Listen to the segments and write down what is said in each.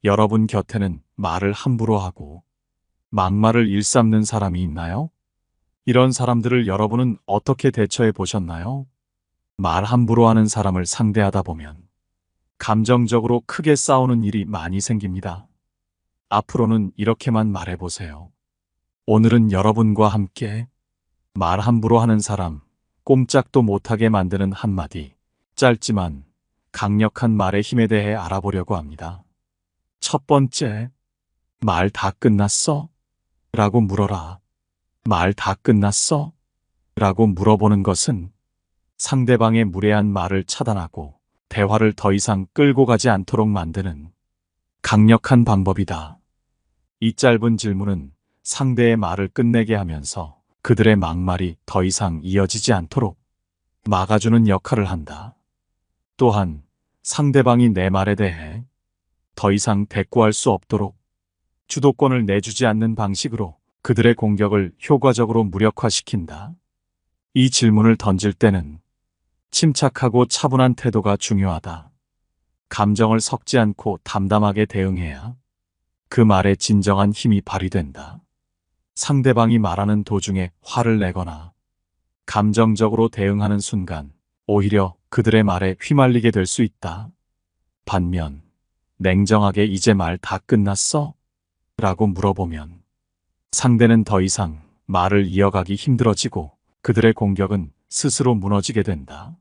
여러분 곁에는 말을 함부로 하고 막말을 일삼는 사람이 있나요? 이런 사람들을 여러분은 어떻게 대처해 보셨나요? 말 함부로 하는 사람을 상대하다 보면 감정적으로 크게 싸우는 일이 많이 생깁니다. 앞으로는 이렇게만 말해 보세요. 오늘은 여러분과 함께 말 함부로 하는 사람, 꼼짝도 못하게 만드는 한마디, 짧지만 강력한 말의 힘에 대해 알아보려고 합니다. 첫 번째, 말 다 끝났어? 라고 물어라. 말 다 끝났어? 라고 물어보는 것은 상대방의 무례한 말을 차단하고 대화를 더 이상 끌고 가지 않도록 만드는 강력한 방법이다. 이 짧은 질문은 상대의 말을 끝내게 하면서 그들의 막말이 더 이상 이어지지 않도록 막아주는 역할을 한다. 또한 상대방이 내 말에 대해 더 이상 대꾸할 수 없도록 주도권을 내주지 않는 방식으로 그들의 공격을 효과적으로 무력화시킨다. 이 질문을 던질 때는 침착하고 차분한 태도가 중요하다. 감정을 섞지 않고 담담하게 대응해야 그 말에 진정한 힘이 발휘된다. 상대방이 말하는 도중에 화를 내거나 감정적으로 대응하는 순간 오히려 그들의 말에 휘말리게 될 수 있다. 반면 냉정하게 이제 말 다 끝났어? 라고 물어보면 상대는 더 이상 말을 이어가기 힘들어지고 그들의 공격은 스스로 무너지게 된다.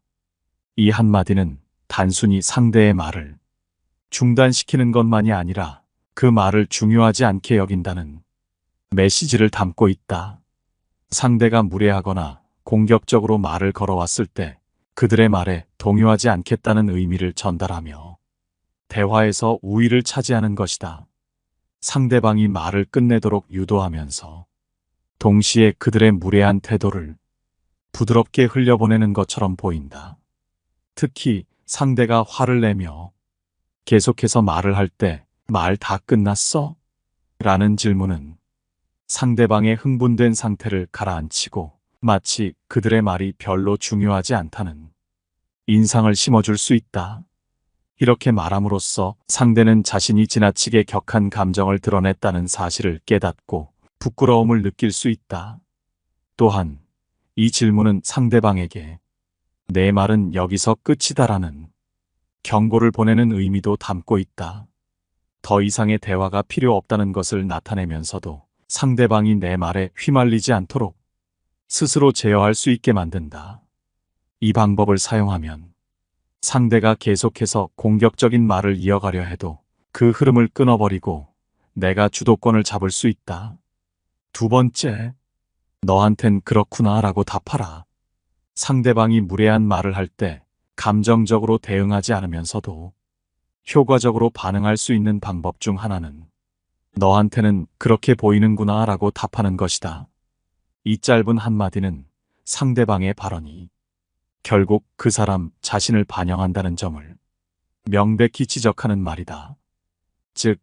이 한마디는 단순히 상대의 말을 중단시키는 것만이 아니라 그 말을 중요하지 않게 여긴다는 메시지를 담고 있다. 상대가 무례하거나 공격적으로 말을 걸어왔을 때 그들의 말에 동요하지 않겠다는 의미를 전달하며 대화에서 우위를 차지하는 것이다. 상대방이 말을 끝내도록 유도하면서 동시에 그들의 무례한 태도를 부드럽게 흘려보내는 것처럼 보인다. 특히 상대가 화를 내며 계속해서 말을 할 때 말 다 끝났어? 라는 질문은 상대방의 흥분된 상태를 가라앉히고 마치 그들의 말이 별로 중요하지 않다는 인상을 심어줄 수 있다. 이렇게 말함으로써 상대는 자신이 지나치게 격한 감정을 드러냈다는 사실을 깨닫고 부끄러움을 느낄 수 있다. 또한 이 질문은 상대방에게 내 말은 여기서 끝이다라는 경고를 보내는 의미도 담고 있다. 더 이상의 대화가 필요 없다는 것을 나타내면서도 상대방이 내 말에 휘말리지 않도록 스스로 제어할 수 있게 만든다. 이 방법을 사용하면 상대가 계속해서 공격적인 말을 이어가려 해도 그 흐름을 끊어버리고 내가 주도권을 잡을 수 있다. 두 번째, 너한텐 그렇구나 라고 답하라. 상대방이 무례한 말을 할 때 감정적으로 대응하지 않으면서도 효과적으로 반응할 수 있는 방법 중 하나는 너한테는 그렇게 보이는구나 라고 답하는 것이다. 이 짧은 한마디는 상대방의 발언이 결국 그 사람 자신을 반영한다는 점을 명백히 지적하는 말이다. 즉,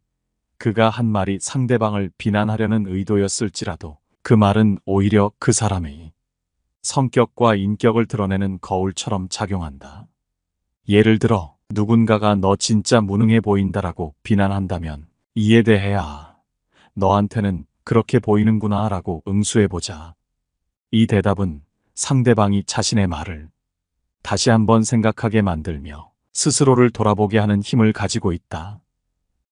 그가 한 말이 상대방을 비난하려는 의도였을지라도 그 말은 오히려 그 사람의 성격과 인격을 드러내는 거울처럼 작용한다. 예를 들어 누군가가 너 진짜 무능해 보인다라고 비난한다면 이에 대해 너한테는 그렇게 보이는구나 라고 응수해보자. 이 대답은 상대방이 자신의 말을 다시 한번 생각하게 만들며 스스로를 돌아보게 하는 힘을 가지고 있다.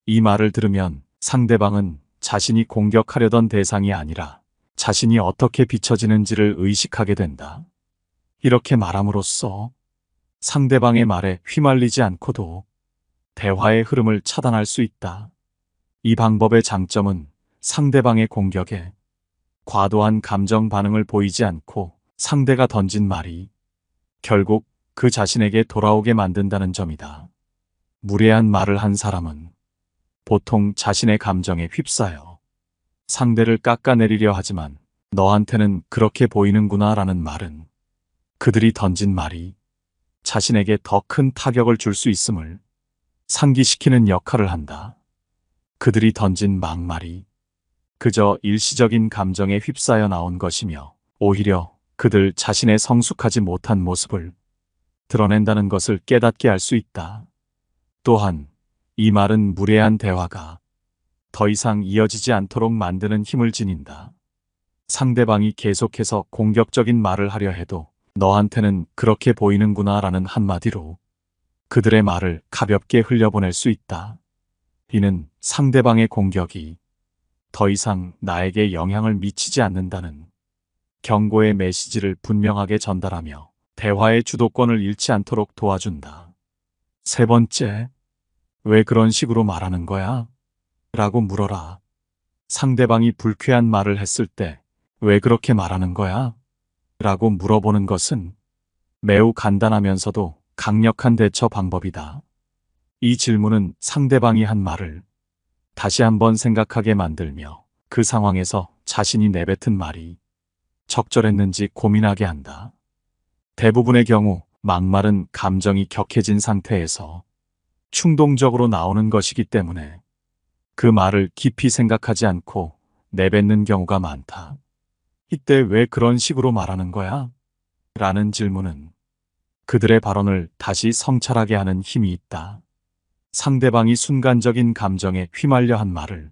이 말을 들으면 상대방은 자신이 공격하려던 대상이 아니라 자신이 어떻게 비춰지는지를 의식하게 된다. 이렇게 말함으로써 상대방의 말에 휘말리지 않고도 대화의 흐름을 차단할 수 있다. 이 방법의 장점은 상대방의 공격에 과도한 감정 반응을 보이지 않고 상대가 던진 말이 결국 그 자신에게 돌아오게 만든다는 점이다. 무례한 말을 한 사람은 보통 자신의 감정에 휩싸여 상대를 깎아내리려 하지만 너한테는 그렇게 보이는구나 라는 말은 그들이 던진 말이 자신에게 더 큰 타격을 줄 수 있음을 상기시키는 역할을 한다. 그들이 던진 막말이 그저 일시적인 감정에 휩싸여 나온 것이며 오히려 그들 자신의 성숙하지 못한 모습을 드러낸다는 것을 깨닫게 할 수 있다. 또한 이 말은 무례한 대화가 더 이상 이어지지 않도록 만드는 힘을 지닌다. 상대방이 계속해서 공격적인 말을 하려 해도 너한테는 그렇게 보이는구나 라는 한마디로 그들의 말을 가볍게 흘려보낼 수 있다. 이는 상대방의 공격이 더 이상 나에게 영향을 미치지 않는다는 경고의 메시지를 분명하게 전달하며 대화의 주도권을 잃지 않도록 도와준다. 세 번째, 왜 그런 식으로 말하는 거야? 라고 물어라. 상대방이 불쾌한 말을 했을 때 왜 그렇게 말하는 거야? 라고 물어보는 것은 매우 간단하면서도 강력한 대처 방법이다. 이 질문은 상대방이 한 말을 다시 한번 생각하게 만들며 그 상황에서 자신이 내뱉은 말이 적절했는지 고민하게 한다. 대부분의 경우 막말은 감정이 격해진 상태에서 충동적으로 나오는 것이기 때문에 그 말을 깊이 생각하지 않고 내뱉는 경우가 많다. 이때 왜 그런 식으로 말하는 거야? 라는 질문은 그들의 발언을 다시 성찰하게 하는 힘이 있다. 상대방이 순간적인 감정에 휘말려 한 말을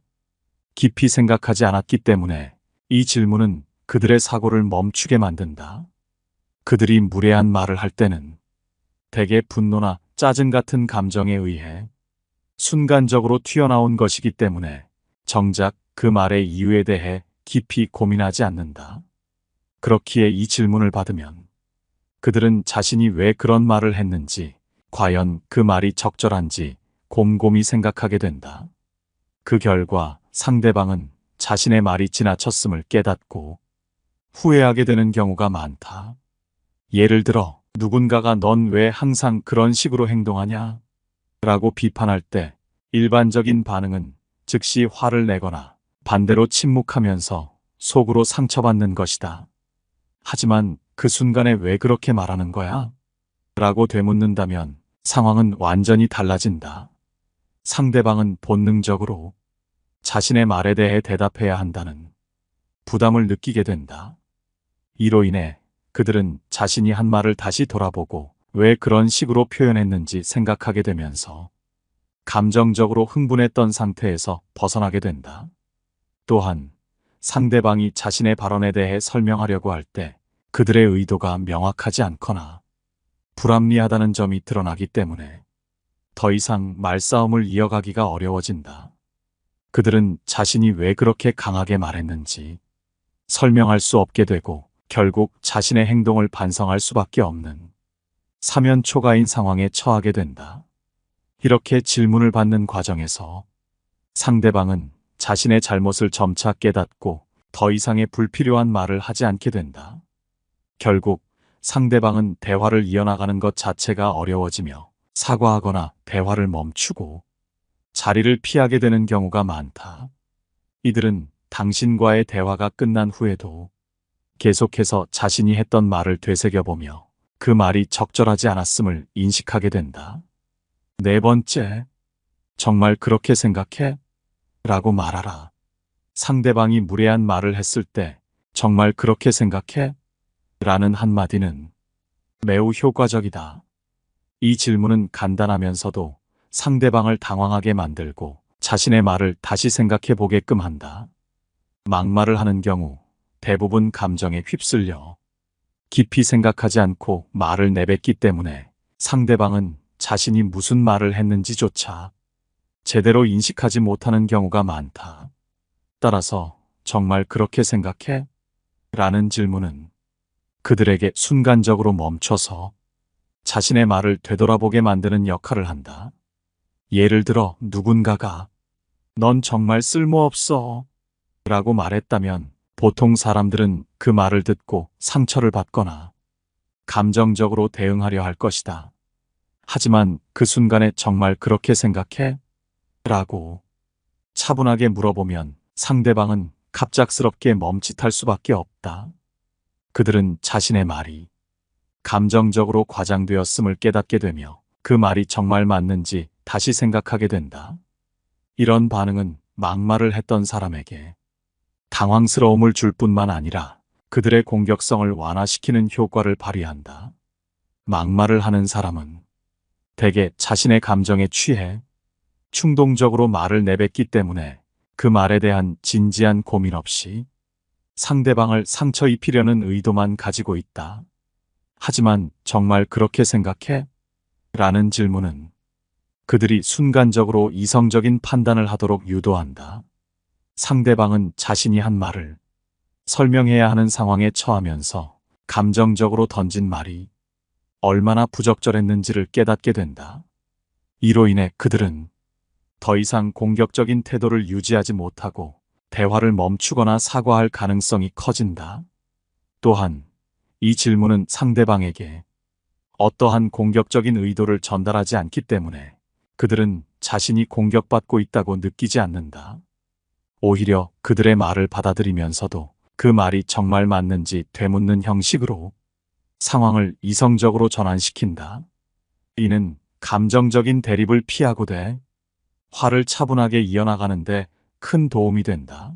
깊이 생각하지 않았기 때문에 이 질문은 그들의 사고를 멈추게 만든다. 그들이 무례한 말을 할 때는 대개 분노나 짜증 같은 감정에 의해 순간적으로 튀어나온 것이기 때문에 정작 그 말의 이유에 대해 깊이 고민하지 않는다. 그렇기에 이 질문을 받으면 그들은 자신이 왜 그런 말을 했는지, 과연 그 말이 적절한지 곰곰이 생각하게 된다. 그 결과 상대방은 자신의 말이 지나쳤음을 깨닫고 후회하게 되는 경우가 많다. 예를 들어 누군가가 넌 왜 항상 그런 식으로 행동하냐? 라고 비판할 때 일반적인 반응은 즉시 화를 내거나 반대로 침묵하면서 속으로 상처받는 것이다. 하지만 그 순간에 왜 그렇게 말하는 거야? 라고 되묻는다면 상황은 완전히 달라진다. 상대방은 본능적으로 자신의 말에 대해 대답해야 한다는 부담을 느끼게 된다. 이로 인해 그들은 자신이 한 말을 다시 돌아보고 왜 그런 식으로 표현했는지 생각하게 되면서 감정적으로 흥분했던 상태에서 벗어나게 된다. 또한 상대방이 자신의 발언에 대해 설명하려고 할 때 그들의 의도가 명확하지 않거나 불합리하다는 점이 드러나기 때문에 더 이상 말싸움을 이어가기가 어려워진다. 그들은 자신이 왜 그렇게 강하게 말했는지 설명할 수 없게 되고 결국 자신의 행동을 반성할 수밖에 없는 사면초가인 상황에 처하게 된다. 이렇게 질문을 받는 과정에서 상대방은 자신의 잘못을 점차 깨닫고 더 이상의 불필요한 말을 하지 않게 된다. 결국 상대방은 대화를 이어나가는 것 자체가 어려워지며 사과하거나 대화를 멈추고 자리를 피하게 되는 경우가 많다. 이들은 당신과의 대화가 끝난 후에도 계속해서 자신이 했던 말을 되새겨보며 그 말이 적절하지 않았음을 인식하게 된다. 네 번째, 정말 그렇게 생각해? 라고 말하라. 상대방이 무례한 말을 했을 때 정말 그렇게 생각해? 라는 한마디는 매우 효과적이다. 이 질문은 간단하면서도 상대방을 당황하게 만들고 자신의 말을 다시 생각해 보게끔 한다. 막말을 하는 경우 대부분 감정에 휩쓸려 깊이 생각하지 않고 말을 내뱉기 때문에 상대방은 자신이 무슨 말을 했는지조차 제대로 인식하지 못하는 경우가 많다. 따라서 정말 그렇게 생각해? 라는 질문은 그들에게 순간적으로 멈춰서 자신의 말을 되돌아보게 만드는 역할을 한다. 예를 들어 누군가가 넌 정말 쓸모없어 라고 말했다면 보통 사람들은 그 말을 듣고 상처를 받거나 감정적으로 대응하려 할 것이다. 하지만 그 순간에 정말 그렇게 생각해? 라고 차분하게 물어보면 상대방은 갑작스럽게 멈칫할 수밖에 없다. 그들은 자신의 말이 감정적으로 과장되었음을 깨닫게 되며 그 말이 정말 맞는지 다시 생각하게 된다. 이런 반응은 막말을 했던 사람에게 당황스러움을 줄 뿐만 아니라 그들의 공격성을 완화시키는 효과를 발휘한다. 막말을 하는 사람은 대개 자신의 감정에 취해 충동적으로 말을 내뱉기 때문에 그 말에 대한 진지한 고민 없이 상대방을 상처 입히려는 의도만 가지고 있다. 하지만 정말 그렇게 생각해? 라는 질문은 그들이 순간적으로 이성적인 판단을 하도록 유도한다. 상대방은 자신이 한 말을 설명해야 하는 상황에 처하면서 감정적으로 던진 말이 얼마나 부적절했는지를 깨닫게 된다. 이로 인해 그들은 더 이상 공격적인 태도를 유지하지 못하고 대화를 멈추거나 사과할 가능성이 커진다. 또한 이 질문은 상대방에게 어떠한 공격적인 의도를 전달하지 않기 때문에 그들은 자신이 공격받고 있다고 느끼지 않는다. 오히려 그들의 말을 받아들이면서도 그 말이 정말 맞는지 되묻는 형식으로 상황을 이성적으로 전환시킨다. 이는 감정적인 대립을 피하고돼 화를 차분하게 이어나가는데 큰 도움이 된다.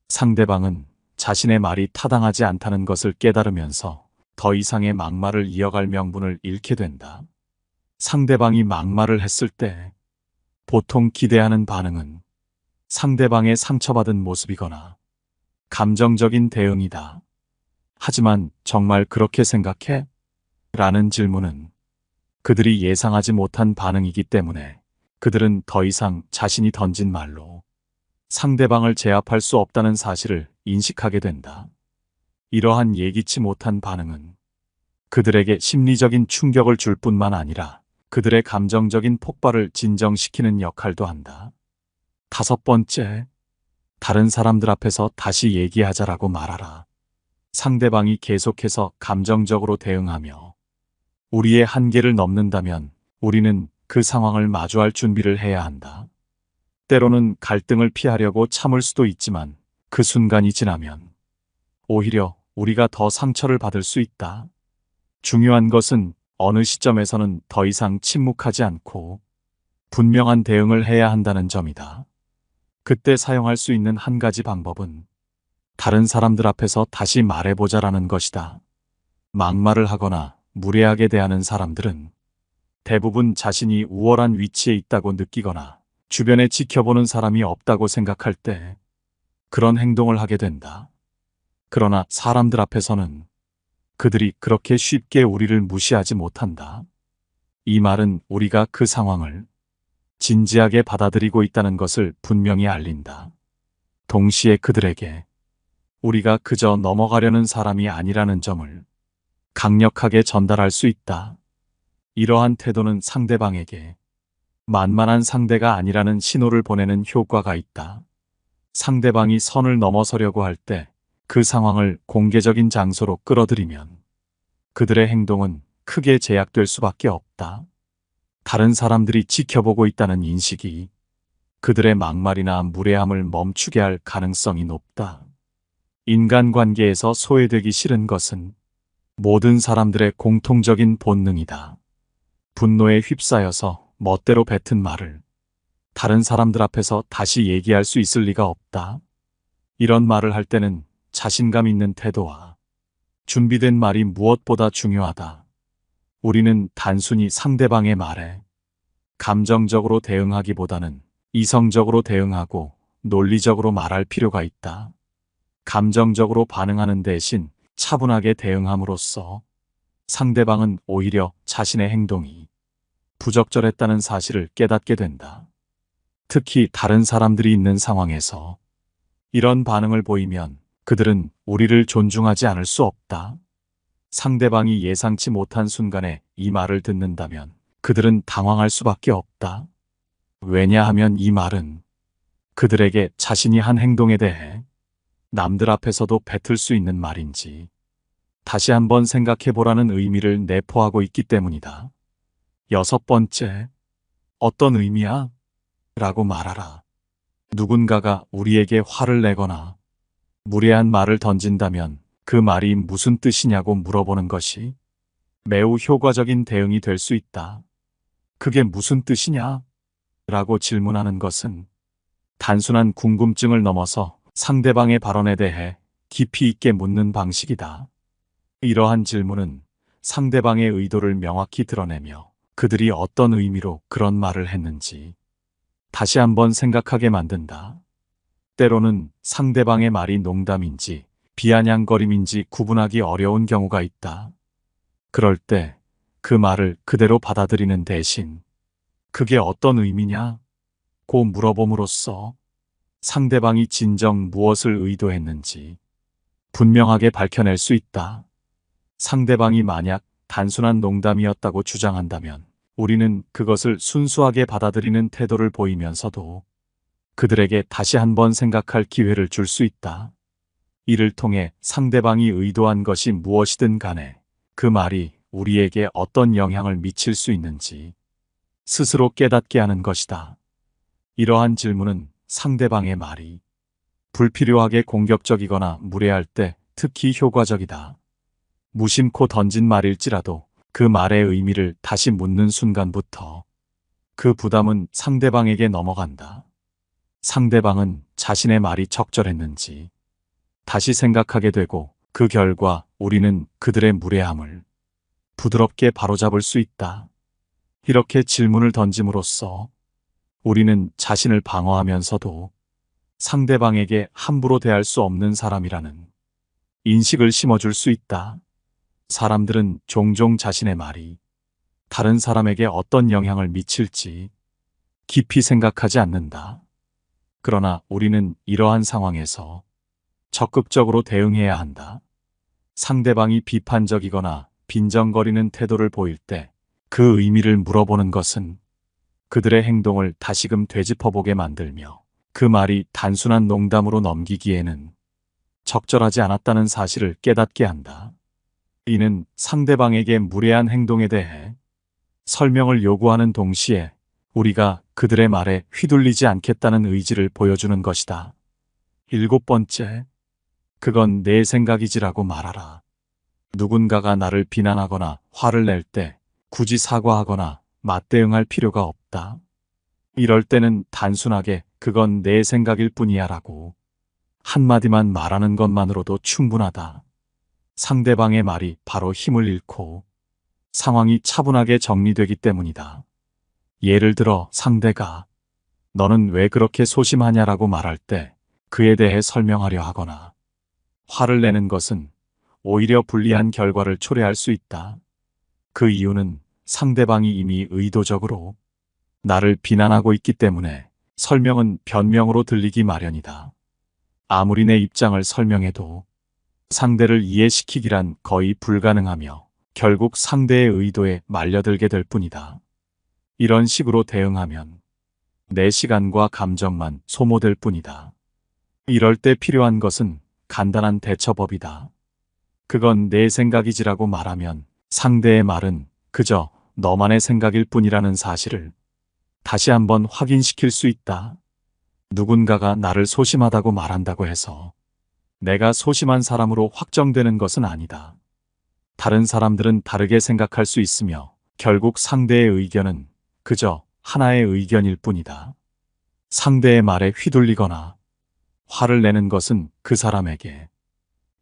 상대방은 자신의 말이 타당하지 않다는 것을 깨달으면서 더 이상의 막말을 이어갈 명분을 잃게 된다. 상대방이 막말을 했을 때 보통 기대하는 반응은 상대방의 상처받은 모습이거나 감정적인 대응이다. 하지만 정말 그렇게 생각해? 라는 질문은 그들이 예상하지 못한 반응이기 때문에 그들은 더 이상 자신이 던진 말로 상대방을 제압할 수 없다는 사실을 인식하게 된다. 이러한 예기치 못한 반응은 그들에게 심리적인 충격을 줄 뿐만 아니라 그들의 감정적인 폭발을 진정시키는 역할도 한다. 5번째, 다른 사람들 앞에서 다시 얘기하자라고 말하라. 상대방이 계속해서 감정적으로 대응하며 우리의 한계를 넘는다면 우리는 그 상황을 마주할 준비를 해야 한다. 때로는 갈등을 피하려고 참을 수도 있지만 그 순간이 지나면 오히려 우리가 더 상처를 받을 수 있다. 중요한 것은 어느 시점에서는 더 이상 침묵하지 않고 분명한 대응을 해야 한다는 점이다. 그때 사용할 수 있는 한 가지 방법은 다른 사람들 앞에서 다시 말해보자라는 것이다. 막말을 하거나 무례하게 대하는 사람들은 대부분 자신이 우월한 위치에 있다고 느끼거나 주변에 지켜보는 사람이 없다고 생각할 때 그런 행동을 하게 된다. 그러나 사람들 앞에서는 그들이 그렇게 쉽게 우리를 무시하지 못한다. 이 말은 우리가 그 상황을 진지하게 받아들이고 있다는 것을 분명히 알린다. 동시에 그들에게 우리가 그저 넘어가려는 사람이 아니라는 점을 강력하게 전달할 수 있다. 이러한 태도는 상대방에게 만만한 상대가 아니라는 신호를 보내는 효과가 있다. 상대방이 선을 넘어서려고 할 때 그 상황을 공개적인 장소로 끌어들이면 그들의 행동은 크게 제약될 수밖에 없다. 다른 사람들이 지켜보고 있다는 인식이 그들의 막말이나 무례함을 멈추게 할 가능성이 높다. 인간관계에서 소외되기 싫은 것은 모든 사람들의 공통적인 본능이다. 분노에 휩싸여서 멋대로 뱉은 말을 다른 사람들 앞에서 다시 얘기할 수 있을 리가 없다. 이런 말을 할 때는 자신감 있는 태도와 준비된 말이 무엇보다 중요하다. 우리는 단순히 상대방의 말에 감정적으로 대응하기보다는 이성적으로 대응하고 논리적으로 말할 필요가 있다. 감정적으로 반응하는 대신 차분하게 대응함으로써 상대방은 오히려 자신의 행동이 부적절했다는 사실을 깨닫게 된다. 특히 다른 사람들이 있는 상황에서 이런 반응을 보이면 그들은 우리를 존중하지 않을 수 없다. 상대방이 예상치 못한 순간에 이 말을 듣는다면 그들은 당황할 수밖에 없다. 왜냐하면 이 말은 그들에게 자신이 한 행동에 대해 남들 앞에서도 뱉을 수 있는 말인지 다시 한번 생각해 보라는 의미를 내포하고 있기 때문이다. 6번째, 어떤 의미야? 라고 말하라. 누군가가 우리에게 화를 내거나 무례한 말을 던진다면 그 말이 무슨 뜻이냐고 물어보는 것이 매우 효과적인 대응이 될 수 있다. 그게 무슨 뜻이냐? 라고 질문하는 것은 단순한 궁금증을 넘어서 상대방의 발언에 대해 깊이 있게 묻는 방식이다. 이러한 질문은 상대방의 의도를 명확히 드러내며 그들이 어떤 의미로 그런 말을 했는지 다시 한번 생각하게 만든다. 때로는 상대방의 말이 농담인지 비아냥거림인지 구분하기 어려운 경우가 있다. 그럴 때 그 말을 그대로 받아들이는 대신 그게 어떤 의미냐? 고 물어봄으로써 상대방이 진정 무엇을 의도했는지 분명하게 밝혀낼 수 있다. 상대방이 만약 단순한 농담이었다고 주장한다면 우리는 그것을 순수하게 받아들이는 태도를 보이면서도 그들에게 다시 한번 생각할 기회를 줄 수 있다. 이를 통해 상대방이 의도한 것이 무엇이든 간에 그 말이 우리에게 어떤 영향을 미칠 수 있는지 스스로 깨닫게 하는 것이다. 이러한 질문은 상대방의 말이 불필요하게 공격적이거나 무례할 때 특히 효과적이다. 무심코 던진 말일지라도 그 말의 의미를 다시 묻는 순간부터 그 부담은 상대방에게 넘어간다. 상대방은 자신의 말이 적절했는지 다시 생각하게 되고 그 결과 우리는 그들의 무례함을 부드럽게 바로잡을 수 있다. 이렇게 질문을 던짐으로써 우리는 자신을 방어하면서도 상대방에게 함부로 대할 수 없는 사람이라는 인식을 심어줄 수 있다. 사람들은 종종 자신의 말이 다른 사람에게 어떤 영향을 미칠지 깊이 생각하지 않는다. 그러나 우리는 이러한 상황에서 적극적으로 대응해야 한다. 상대방이 비판적이거나 빈정거리는 태도를 보일 때 그 의미를 물어보는 것은 그들의 행동을 다시금 되짚어보게 만들며 그 말이 단순한 농담으로 넘기기에는 적절하지 않았다는 사실을 깨닫게 한다. 이는 상대방에게 무례한 행동에 대해 설명을 요구하는 동시에 우리가 그들의 말에 휘둘리지 않겠다는 의지를 보여주는 것이다. 7번째, 그건 내 생각이지라고 말하라. 누군가가 나를 비난하거나 화를 낼 때 굳이 사과하거나 맞대응할 필요가 없다. 이럴 때는 단순하게 그건 내 생각일 뿐이야 라고 한마디만 말하는 것만으로도 충분하다. 상대방의 말이 바로 힘을 잃고 상황이 차분하게 정리되기 때문이다. 예를 들어 상대가 너는 왜 그렇게 소심하냐라고 말할 때 그에 대해 설명하려 하거나 화를 내는 것은 오히려 불리한 결과를 초래할 수 있다. 그 이유는 상대방이 이미 의도적으로 나를 비난하고 있기 때문에 설명은 변명으로 들리기 마련이다. 아무리 내 입장을 설명해도 상대를 이해시키기란 거의 불가능하며 결국 상대의 의도에 말려들게 될 뿐이다. 이런 식으로 대응하면 내 시간과 감정만 소모될 뿐이다. 이럴 때 필요한 것은 간단한 대처법이다. 그건 내 생각이지라고 말하면 상대의 말은 그저 너만의 생각일 뿐이라는 사실을 다시 한번 확인시킬 수 있다. 누군가가 나를 소심하다고 말한다고 해서 내가 소심한 사람으로 확정되는 것은 아니다. 다른 사람들은 다르게 생각할 수 있으며 결국 상대의 의견은 그저 하나의 의견일 뿐이다. 상대의 말에 휘둘리거나 화를 내는 것은 그 사람에게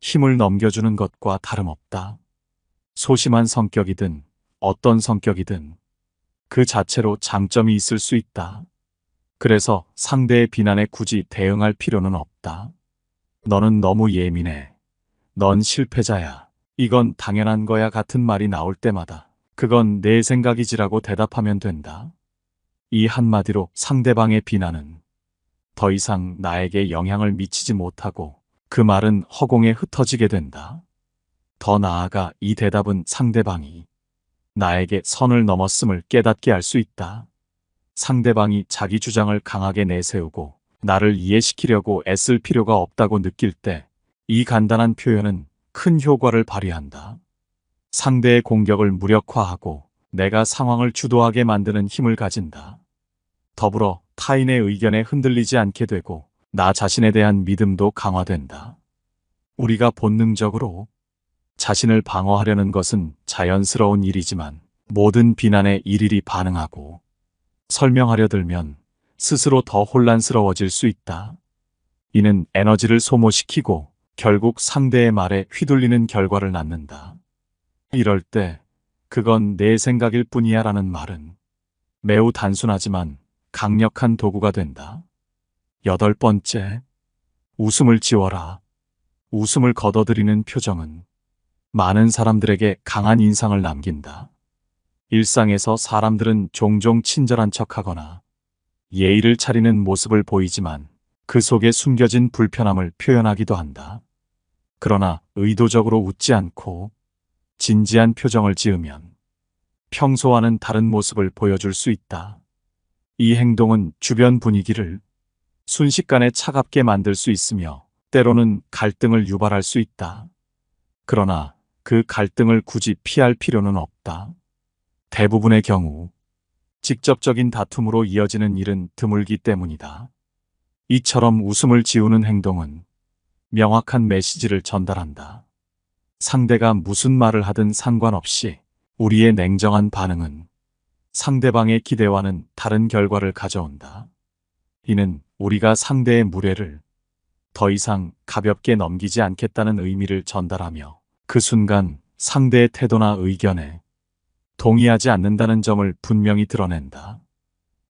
힘을 넘겨주는 것과 다름없다. 소심한 성격이든 어떤 성격이든 그 자체로 장점이 있을 수 있다. 그래서 상대의 비난에 굳이 대응할 필요는 없다. 너는 너무 예민해. 넌 실패자야. 이건 당연한 거야 같은 말이 나올 때마다 그건 내 생각이지라고 대답하면 된다. 이 한마디로 상대방의 비난은 더 이상 나에게 영향을 미치지 못하고 그 말은 허공에 흩어지게 된다. 더 나아가 이 대답은 상대방이 나에게 선을 넘었음을 깨닫게 할 수 있다. 상대방이 자기 주장을 강하게 내세우고 나를 이해시키려고 애쓸 필요가 없다고 느낄 때 이 간단한 표현은 큰 효과를 발휘한다. 상대의 공격을 무력화하고 내가 상황을 주도하게 만드는 힘을 가진다. 더불어 타인의 의견에 흔들리지 않게 되고 나 자신에 대한 믿음도 강화된다. 우리가 본능적으로 자신을 방어하려는 것은 자연스러운 일이지만 모든 비난에 일일이 반응하고 설명하려 들면 스스로 더 혼란스러워질 수 있다. 이는 에너지를 소모시키고 결국 상대의 말에 휘둘리는 결과를 낳는다. 이럴 때 그건 내 생각일 뿐이야 라는 말은 매우 단순하지만 강력한 도구가 된다. 8번째, 웃음을 지워라. 웃음을 걷어들이는 표정은 많은 사람들에게 강한 인상을 남긴다. 일상에서 사람들은 종종 친절한 척하거나 예의를 차리는 모습을 보이지만 그 속에 숨겨진 불편함을 표현하기도 한다. 그러나 의도적으로 웃지 않고 진지한 표정을 지으면 평소와는 다른 모습을 보여줄 수 있다. 이 행동은 주변 분위기를 순식간에 차갑게 만들 수 있으며 때로는 갈등을 유발할 수 있다. 그러나 그 갈등을 굳이 피할 필요는 없다. 대부분의 경우 직접적인 다툼으로 이어지는 일은 드물기 때문이다. 이처럼 웃음을 지우는 행동은 명확한 메시지를 전달한다. 상대가 무슨 말을 하든 상관없이 우리의 냉정한 반응은 상대방의 기대와는 다른 결과를 가져온다. 이는 우리가 상대의 무례를 더 이상 가볍게 넘기지 않겠다는 의미를 전달하며 그 순간 상대의 태도나 의견에 동의하지 않는다는 점을 분명히 드러낸다.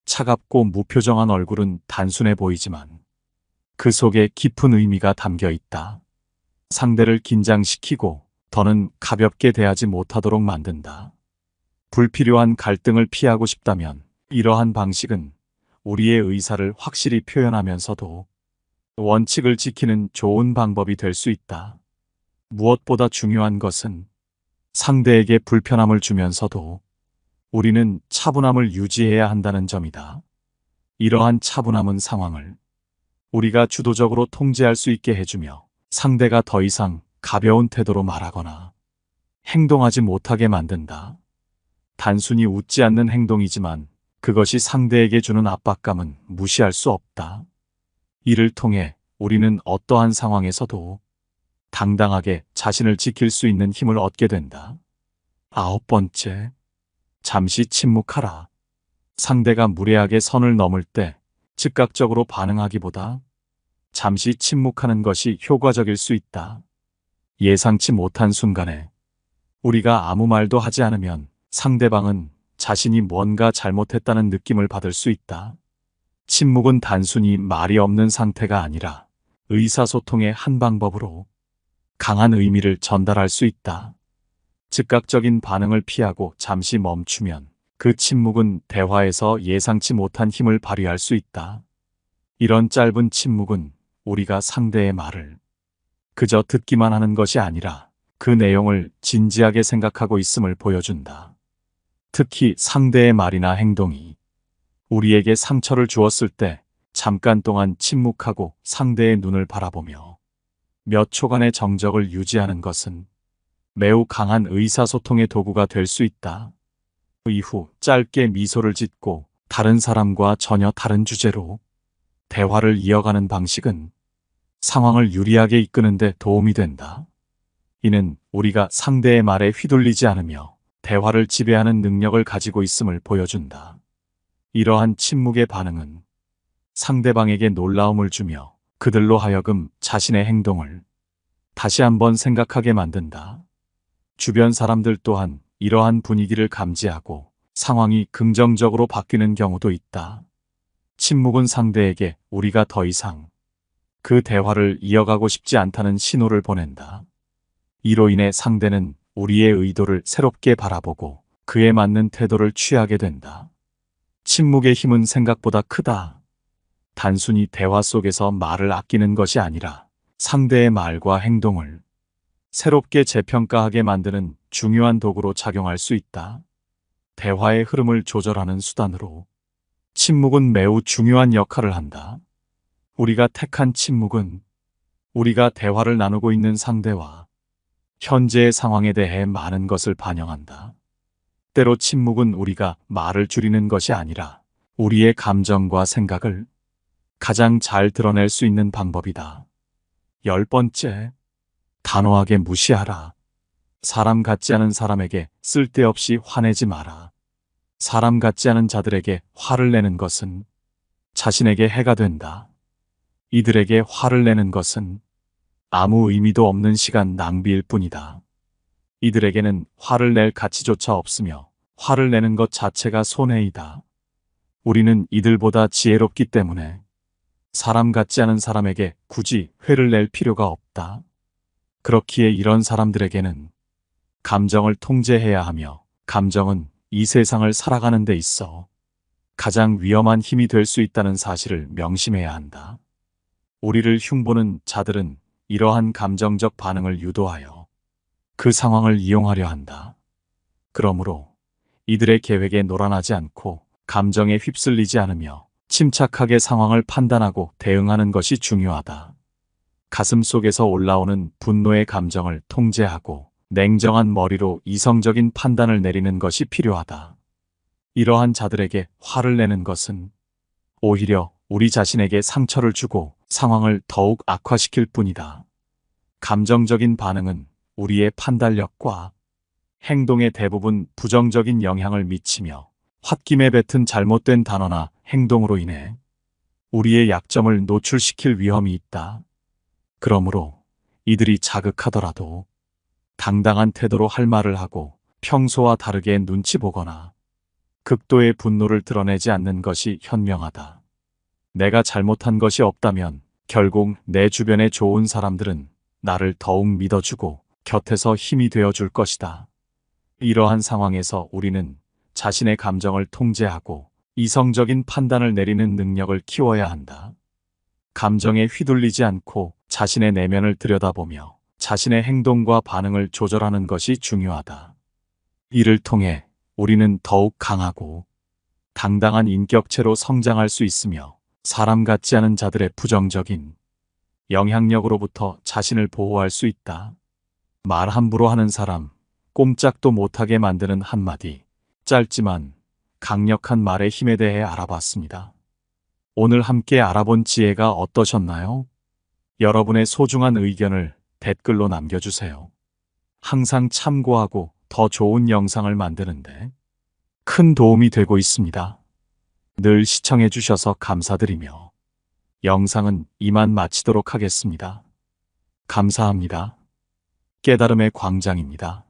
차갑고 무표정한 얼굴은 단순해 보이지만 그 속에 깊은 의미가 담겨 있다. 상대를 긴장시키고 더는 가볍게 대하지 못하도록 만든다. 불필요한 갈등을 피하고 싶다면 이러한 방식은 우리의 의사를 확실히 표현하면서도 원칙을 지키는 좋은 방법이 될 수 있다. 무엇보다 중요한 것은 상대에게 불편함을 주면서도 우리는 차분함을 유지해야 한다는 점이다. 이러한 차분함은 상황을 우리가 주도적으로 통제할 수 있게 해주며 상대가 더 이상 가벼운 태도로 말하거나 행동하지 못하게 만든다. 단순히 웃지 않는 행동이지만 그것이 상대에게 주는 압박감은 무시할 수 없다. 이를 통해 우리는 어떠한 상황에서도 당당하게 자신을 지킬 수 있는 힘을 얻게 된다. 9번째, 잠시 침묵하라. 상대가 무례하게 선을 넘을 때 즉각적으로 반응하기보다 잠시 침묵하는 것이 효과적일 수 있다. 예상치 못한 순간에 우리가 아무 말도 하지 않으면 상대방은 자신이 뭔가 잘못했다는 느낌을 받을 수 있다. 침묵은 단순히 말이 없는 상태가 아니라 의사소통의 한 방법으로 강한 의미를 전달할 수 있다. 즉각적인 반응을 피하고 잠시 멈추면 그 침묵은 대화에서 예상치 못한 힘을 발휘할 수 있다. 이런 짧은 침묵은 우리가 상대의 말을 그저 듣기만 하는 것이 아니라 그 내용을 진지하게 생각하고 있음을 보여준다. 특히 상대의 말이나 행동이 우리에게 상처를 주었을 때 잠깐 동안 침묵하고 상대의 눈을 바라보며 몇 초간의 정적을 유지하는 것은 매우 강한 의사소통의 도구가 될 수 있다. 이후 짧게 미소를 짓고 다른 사람과 전혀 다른 주제로 대화를 이어가는 방식은 상황을 유리하게 이끄는 데 도움이 된다. 이는 우리가 상대의 말에 휘둘리지 않으며 대화를 지배하는 능력을 가지고 있음을 보여준다. 이러한 침묵의 반응은 상대방에게 놀라움을 주며 그들로 하여금 자신의 행동을 다시 한번 생각하게 만든다. 주변 사람들 또한 이러한 분위기를 감지하고 상황이 긍정적으로 바뀌는 경우도 있다. 침묵은 상대에게 우리가 더 이상 그 대화를 이어가고 싶지 않다는 신호를 보낸다. 이로 인해 상대는 우리의 의도를 새롭게 바라보고 그에 맞는 태도를 취하게 된다. 침묵의 힘은 생각보다 크다. 단순히 대화 속에서 말을 아끼는 것이 아니라 상대의 말과 행동을 새롭게 재평가하게 만드는 중요한 도구로 작용할 수 있다. 대화의 흐름을 조절하는 수단으로 침묵은 매우 중요한 역할을 한다. 우리가 택한 침묵은 우리가 대화를 나누고 있는 상대와 현재의 상황에 대해 많은 것을 반영한다. 때로 침묵은 우리가 말을 줄이는 것이 아니라 우리의 감정과 생각을 가장 잘 드러낼 수 있는 방법이다. 10번째, 단호하게 무시하라. 사람 같지 않은 사람에게 쓸데없이 화내지 마라. 사람 같지 않은 자들에게 화를 내는 것은 자신에게 해가 된다. 이들에게 화를 내는 것은 아무 의미도 없는 시간 낭비일 뿐이다. 이들에게는 화를 낼 가치조차 없으며 화를 내는 것 자체가 손해이다. 우리는 이들보다 지혜롭기 때문에 사람 같지 않은 사람에게 굳이 회를 낼 필요가 없다. 그렇기에 이런 사람들에게는 감정을 통제해야 하며, 감정은 이 세상을 살아가는 데 있어 가장 위험한 힘이 될 수 있다는 사실을 명심해야 한다. 우리를 흉보는 자들은 이러한 감정적 반응을 유도하여 그 상황을 이용하려 한다. 그러므로 이들의 계획에 노란하지 않고 감정에 휩쓸리지 않으며 침착하게 상황을 판단하고 대응하는 것이 중요하다. 가슴 속에서 올라오는 분노의 감정을 통제하고 냉정한 머리로 이성적인 판단을 내리는 것이 필요하다. 이러한 자들에게 화를 내는 것은 오히려 우리 자신에게 상처를 주고 상황을 더욱 악화시킬 뿐이다. 감정적인 반응은 우리의 판단력과 행동에 대부분 부정적인 영향을 미치며, 홧김에 뱉은 잘못된 단어나 행동으로 인해 우리의 약점을 노출시킬 위험이 있다. 그러므로 이들이 자극하더라도 당당한 태도로 할 말을 하고 평소와 다르게 눈치 보거나 극도의 분노를 드러내지 않는 것이 현명하다. 내가 잘못한 것이 없다면 결국 내 주변의 좋은 사람들은 나를 더욱 믿어주고 곁에서 힘이 되어줄 것이다. 이러한 상황에서 우리는 자신의 감정을 통제하고 이성적인 판단을 내리는 능력을 키워야 한다. 감정에 휘둘리지 않고 자신의 내면을 들여다보며 자신의 행동과 반응을 조절하는 것이 중요하다. 이를 통해 우리는 더욱 강하고 당당한 인격체로 성장할 수 있으며, 사람 같지 않은 자들의 부정적인 영향력으로부터 자신을 보호할 수 있다. 말 함부로 하는 사람, 꼼짝도 못하게 만드는 한마디, 짧지만 강력한 말의 힘에 대해 알아봤습니다. 오늘 함께 알아본 지혜가 어떠셨나요? 여러분의 소중한 의견을 댓글로 남겨주세요. 항상 참고하고 더 좋은 영상을 만드는데 큰 도움이 되고 있습니다. 늘 시청해주셔서 감사드리며 영상은 이만 마치도록 하겠습니다. 감사합니다. 깨달음의 광장입니다.